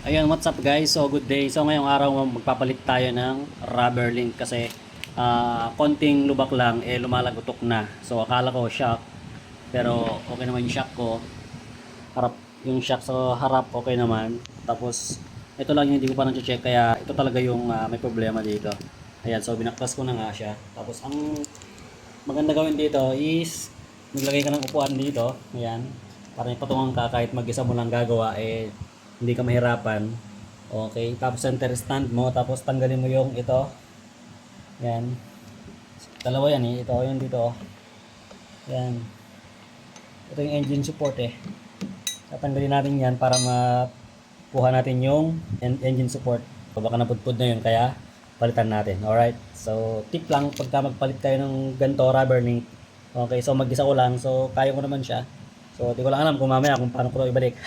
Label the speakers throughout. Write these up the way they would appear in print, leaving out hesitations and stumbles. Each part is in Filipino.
Speaker 1: Ayun, what's up guys? So good day. So ngayong araw magpapalit tayo ng rubber link kasi konting lubak lang lumalagotok na. So akala ko shock, pero okay naman yung shock ko. Yung shock sa harap okay naman. Tapos ito lang yung hindi ko pa na-check kaya ito talaga yung may problema dito. Ayan, so binaktas ko na nga siya. Tapos ang maganda gawin dito is maglagay ka ng upuan dito. Ayan, para may patungan ka kahit mag-isa mo lang gagawa hindi ka mahirapan. Okay, tapos center stand mo, tapos tanggalin mo yung ito. Yan. Dalawa yan eh. Ito yung dito. Yan. Ito yung engine support eh. Tatanggalin natin yan para makuha natin yung engine support. Baka napudpud na yun, kaya palitan natin. Alright. So, tip lang pagka magpalit kayo ng ganito rubber link. Okay, so mag-isa ko lang. So, kaya ko naman siya. So, di ko lang alam kung mamaya kung paano ko ito ibalik.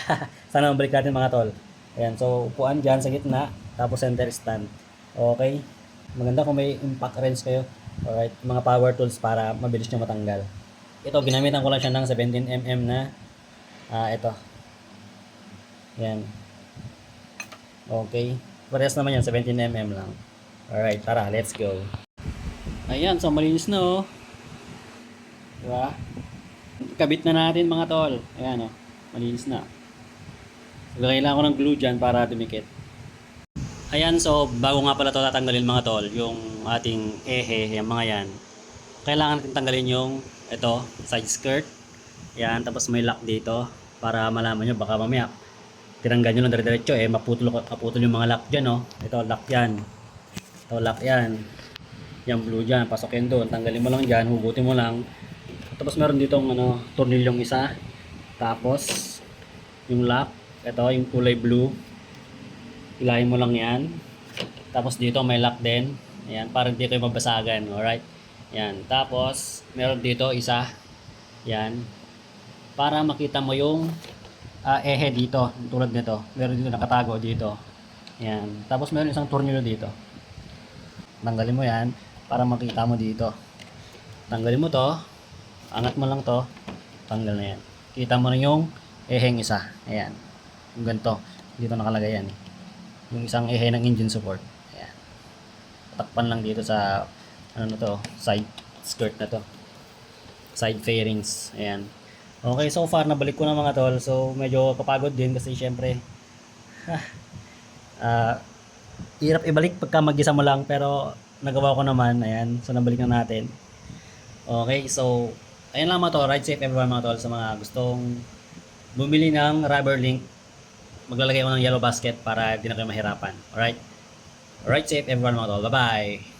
Speaker 1: Sana mabalik natin mga tol. Ayan, so upuan dyan sa gitna, tapos center stand. Okay? Maganda kung may impact wrench kayo. Alright, mga power tools para mabilis nyo matanggal. Ito, ginamitan ko lang siya ng 17mm na ito. Ayan. Okay. Parehas naman yan, 17mm lang. Alright, tara, let's go. Ayan, so malinis na oh. Diba? Kabit na natin mga tol. Ayan o. Malinis na. So, kailangan ko ng glue dyan para dumikit. Ayan, so bago nga pala ito tatanggalin mga tol, yung ating yung mga yan. Kailangan natin tanggalin yung ito, side skirt. Ayan, tapos may lock dito para malaman nyo baka mamaya tinanggal nyo lang dire-diretso maputol yung mga lock dyan oh. Ito, lock yan. Ito, lock yan. Yung blue dyan, pasok yan doon. Tanggalin mo lang dyan, hugutin mo lang. Tapos meron ditong tornilyong isa. Tapos yung lock, ito yung kulay blue. Ilahin mo lang 'yan. Tapos dito may lock din. Ayan, para hindi kayo mabasagan, alright? Ayan, tapos meron dito isa. Ayan. Para makita mo yung ehe dito, tulad nito. Meron dito nakatago dito. Ayan. Tapos meron isang tornilyo dito. Tanggalin mo 'yan para makita mo dito. Tanggalin mo 'to. Angat mo lang to, tanggal na yan. Kita mo na yung eheng isa. Ayan. Yung ganito. Dito nakalagay yan. Yung isang ehe ng engine support. Ayan. Takpan lang dito sa ano na to, side skirt na to. Side fairings. Ayan. Okay, so far nabalik ko na mga tol. So medyo kapagod din kasi syempre hirap ibalik pagka mag-isa mo lang, pero nagawa ko naman. Ayan. So nabalik na natin. Okay, so ayun lang mga tol, ride safe everyone mga tol. Sa mga gustong bumili ng rubber link, maglalagay ako ng yellow basket para di na kayo mahirapan. Alright? Ride safe everyone mga tol. Bye bye!